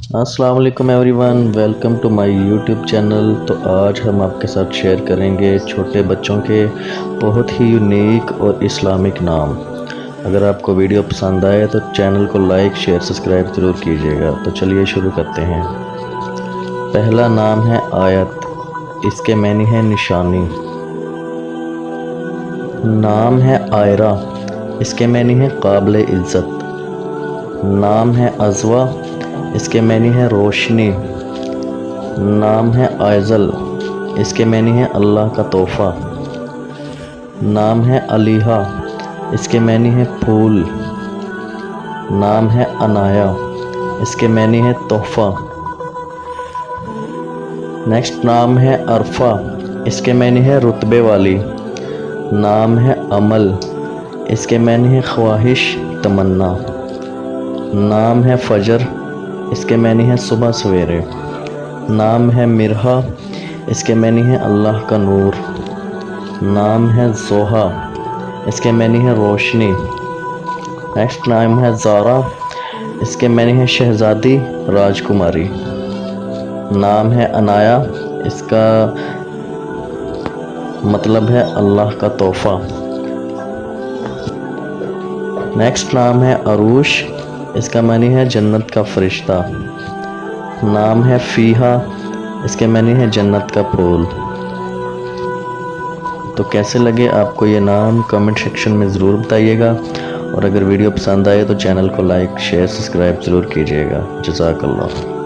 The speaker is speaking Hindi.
अस्सलाम वालेकुम everyone, welcome to my YouTube channel. तो आज हम आपके साथ शेयर करेंगे छोटे बच्चों के बहुत ही यूनिक और इस्लामिक नाम। अगर आपको वीडियो पसंद आए तो चैनल को लाइक शेयर सब्सक्राइब ज़रूर कीजिएगा। तो चलिए शुरू करते हैं। पहला नाम है आयत, इसके मानी है निशानी। नाम है आयरा, इसके मानी है काबिल इज़्ज़त। नाम है अज़वा, इसके मानी है रोशनी। नाम है आयज़ल, इसके मानी है अल्लाह का तोहफ़ा। नाम है अलीहा, इसके मानी है फूल। नाम है अनाया, इसके मानी है तोहफ़ा। नेक्स्ट नाम है अरफा, इसके मानी है रुतबे वाली। नाम है अमल, इसके मानी है ख्वाहिश तमन्ना। नाम है फजर, इसके मानी है सुबह सवेरे। नाम है मिरहा, इसके मानी है अल्लाह का नूर। नाम है जोहा, इसके मानी है रोशनी। नेक्स्ट नाम है ज़ारा, इसके मानी है शहज़ादी राजकुमारी। नाम है अनाया, इसका मतलब है अल्लाह का तोहफ़ा। नेक्स्ट नाम है अरूश, इसका मानी है जन्नत का फरिश्ता। नाम है फ़ीहा, इसके मानी है जन्नत का फूल। तो कैसे लगे आपको ये नाम, कमेंट सेक्शन में ज़रूर बताइएगा। और अगर वीडियो पसंद आए तो चैनल को लाइक शेयर सब्सक्राइब ज़रूर कीजिएगा। जज़ाकल्लाह।